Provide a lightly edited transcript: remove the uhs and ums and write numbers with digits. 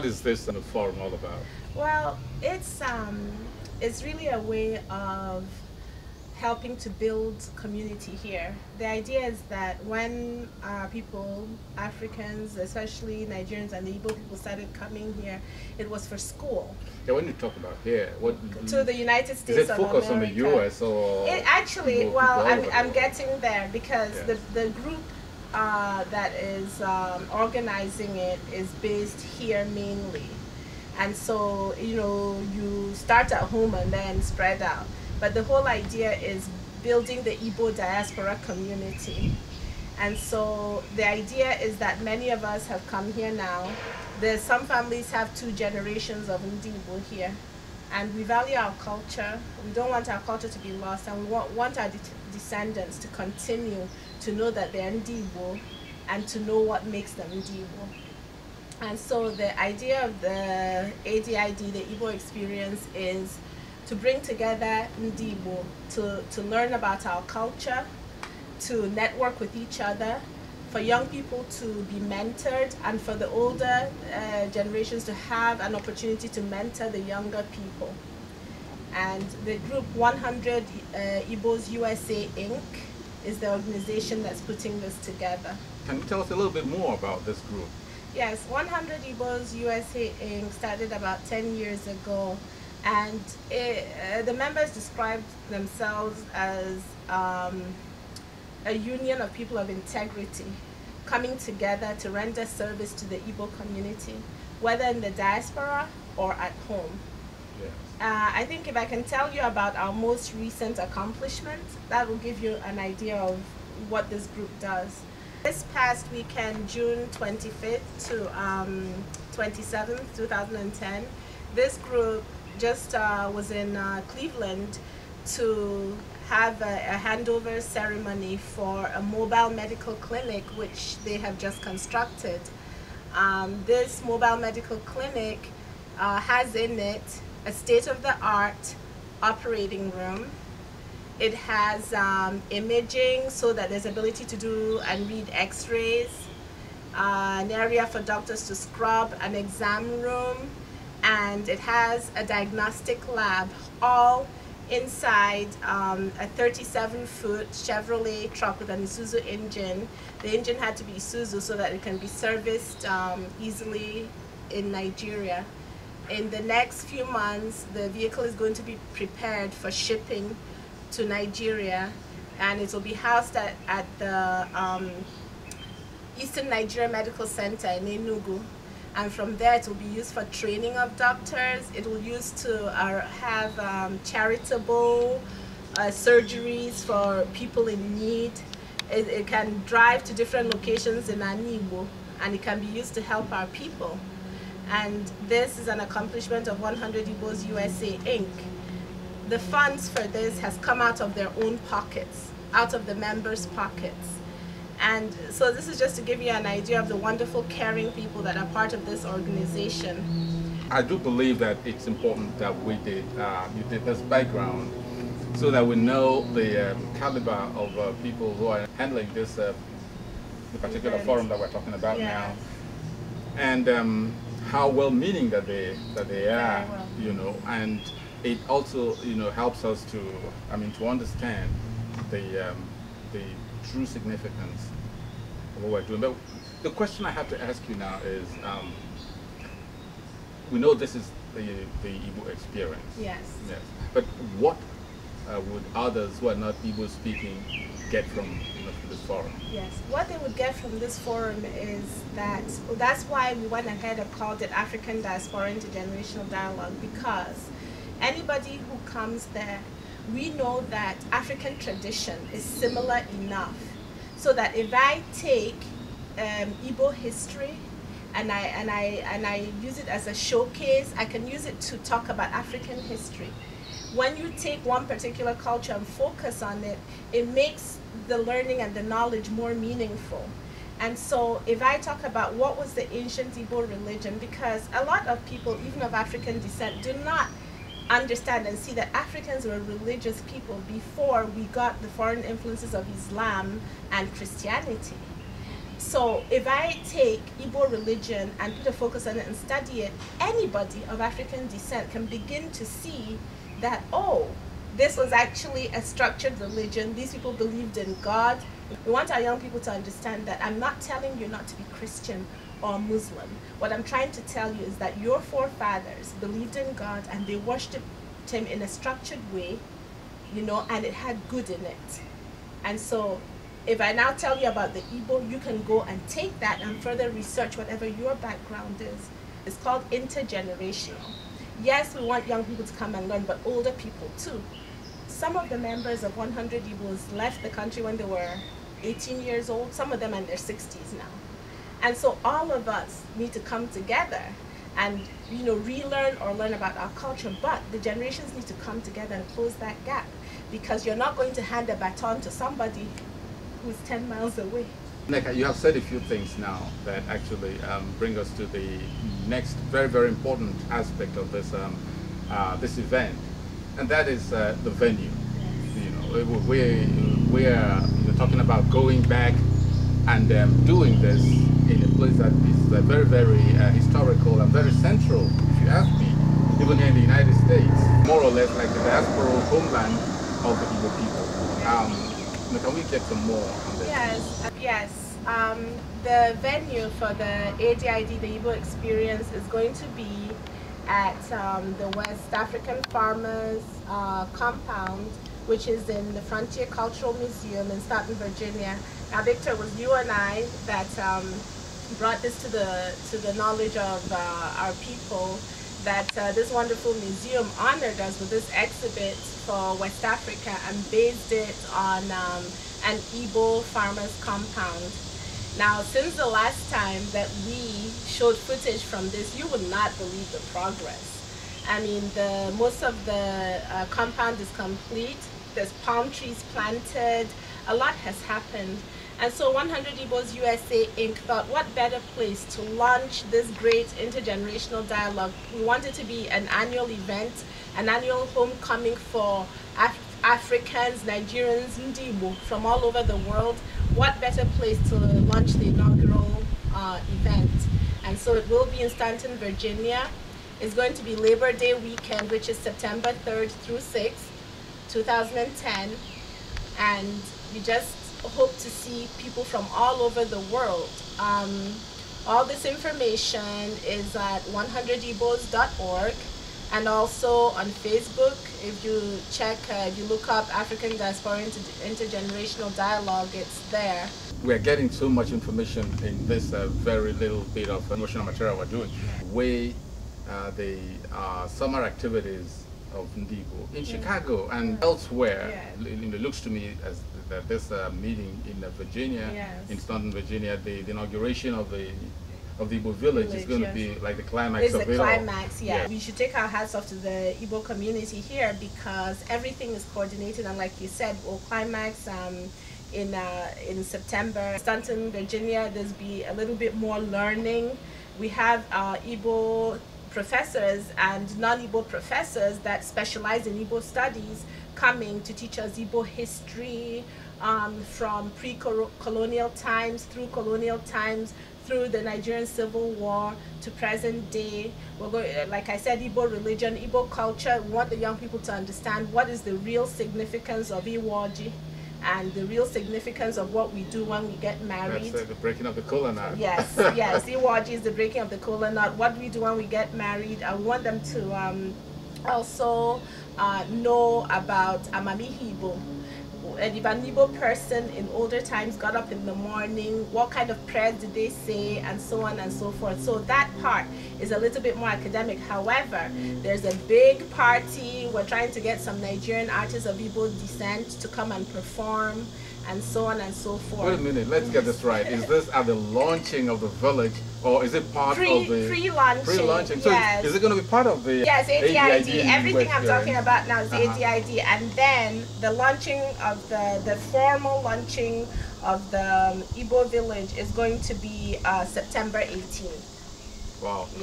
what is this forum all about? Well, it's really a way of helping to build community here. The idea is that when people, Africans, especially Nigerians and the Igbo people started coming here, it was for school. Yeah, when you talk about here, what to the United States is it focused on the U.S. or? It actually, well, I'm getting there because yes. the group that is organizing it is based here mainly. And so, you know, you start at home and then spread out. But the whole idea is building the Igbo diaspora community. And so the idea is that many of us have come here now. Some families have 2 generations of Igbo here. And we value our culture. We don't want our culture to be lost. And we want our descendants to continue to know that they're Igbo and to know what makes them Igbo. And so the idea of the ADID, the Igbo experience, is to bring together Igbo to learn about our culture, to network with each other, for young people to be mentored, and for the older generations to have an opportunity to mentor the younger people. And the group 100 Igbos USA Inc. is the organization that's putting this together. Can you tell us a little bit more about this group? Yes, 100 Igbos USA Inc. started about 10 years ago, and the members described themselves as a union of people of integrity coming together to render service to the Igbo community, whether in the diaspora or at home. Yes. I think if I can tell you about our most recent accomplishment, that will give you an idea of what this group does. This past weekend, June 25th to 27th, 2010, this group just was in Cleveland to have a handover ceremony for a mobile medical clinic which they have just constructed. This mobile medical clinic has in it a state-of-the-art operating room. It has imaging so that there's ability to do and read x-rays, an area for doctors to scrub, an exam room, and it has a diagnostic lab, all inside a 37-foot Chevrolet truck with an Isuzu engine. The engine had to be Isuzu so that it can be serviced easily in Nigeria. In the next few months, the vehicle is going to be prepared for shipping to Nigeria, and it will be housed at the Eastern Nigeria Medical Center in Enugu. And from there, it will be used for training of doctors. It will use to have charitable surgeries for people in need. It can drive to different locations in Igbo, and it can be used to help our people. And this is an accomplishment of 100 Igbos USA Inc. The funds for this has come out of their own pockets, out of the members' pockets. And so this is just to give you an idea of the wonderful, caring people that are part of this organization. I do believe that it's important that you did this background so that we know the caliber of people who are handling this the particular forum that we're talking about now, and how well-meaning that they are, well. you know, and it also, you know, helps us to, to understand the true significance of what we're doing. But the question I have to ask you now is, we know this is the Igbo experience. Yes. Yes. But what would others who are not Igbo speaking get from this forum? Yes. What they would get from this forum is that's why we went ahead and called it African Diaspora Intergenerational Dialogue, because anybody who comes there, we know that African tradition is similar enough so that if I take Igbo history and I use it as a showcase, I can use it to talk about African history. When you take one particular culture and focus on it, it makes the learning and the knowledge more meaningful. And so if I talk about what was the ancient Igbo religion, because a lot of people, even of African descent, do not understand and see that Africans were religious people before we got the foreign influences of Islam and Christianity. So if I take Igbo religion and put a focus on it and study it, anybody of African descent can begin to see that, oh, this was actually a structured religion. These people believed in God. We want our young people to understand that I'm not telling you not to be Christian or Muslim. What I'm trying to tell you is that your forefathers believed in God and they worshipped him in a structured way, you know, and it had good in it. And so if I now tell you about the Igbo, you can go and take that and further research whatever your background is. It's called intergenerational. Yes, we want young people to come and learn, but older people too. Some of the members of 100 Igbos left the country when they were 18 years old. Some of them are in their 60s now. And so all of us need to come together and, you know, relearn or learn about our culture, but the generations need to come together and close that gap, because you're not going to hand a baton to somebody who's 10 miles away. Nneka, you have said a few things now that actually bring us to the next very, very important aspect of this this event, and that is the venue. You know, we're talking about going back and doing this in a place that is very, very historical and very central, if you ask me, even here in the United States, more or less like the diaspora homeland of the Igbo people. Can we get some more on this? Yes. The venue for the ADID, the Igbo Experience, is going to be at the West African Farmers Compound, which is in the Frontier Cultural Museum in Staunton, Virginia. Now, Victor, it was you and I that brought this to the knowledge of our people, that this wonderful museum honored us with this exhibit for West Africa and based it on an Igbo farmers compound. Now, since the last time that we showed footage from this, you would not believe the progress. I mean, most of the compound is complete. There's palm trees planted. A lot has happened. And so 100 Igbos USA Inc. thought, what better place to launch this great intergenerational dialogue. We want it to be an annual event, an annual homecoming for Africans, Nigerians, Igbo from all over the world. What better place to launch the inaugural event? And so it will be in Staunton, Virginia. It's going to be Labor Day weekend, which is September 3rd through 6th, 2010. And we just hope to see people from all over the world. All this information is at 100ibos.org, and also on Facebook. If you check, if you look up African Diaspora Intergenerational Dialogue, it's there. We're getting so much information in this very little bit of promotional material we're doing. The summer activities of Igbo in Chicago and elsewhere. It looks to me as that this meeting in Virginia, in Staunton, Virginia, the inauguration of the Igbo village is going to be like the climax of it all. It's the climax, yeah. We should take our hats off to the Igbo community here, because everything is coordinated, and like you said, we'll climax in September. Staunton, Virginia, there's be a little bit more learning. We have Igbo professors and non-Igbo professors that specialize in Igbo studies coming to teach us Igbo history from pre-colonial times, through colonial times, through the Nigerian Civil War to present day. We're going, like I said, Igbo religion, Igbo culture. We want the young people to understand what is the real significance of Iwaji and the real significance of what we do when we get married. That's the breaking of the kola knot. Yes, yes. Iwaji is the breaking of the kola knot. What we do when we get married. I want them to also know about Amamihi Igbo. An Igbo person in older times got up in the morning, what kind of prayers did they say, and so on and so forth. So that part is a little bit more academic. However, there's a big party. We're trying to get some Nigerian artists of Igbo descent to come and perform, and so on and so forth. Wait a minute, let's get this right. Is this at the launching of the village, or is it part of the pre-launching? Pre-launching. So yes. Is it going to be part of the ADID? Everything I'm talking about now is ADID, and then the launching of the formal launching of the Igbo village is going to be September 18th. Wow. Yeah.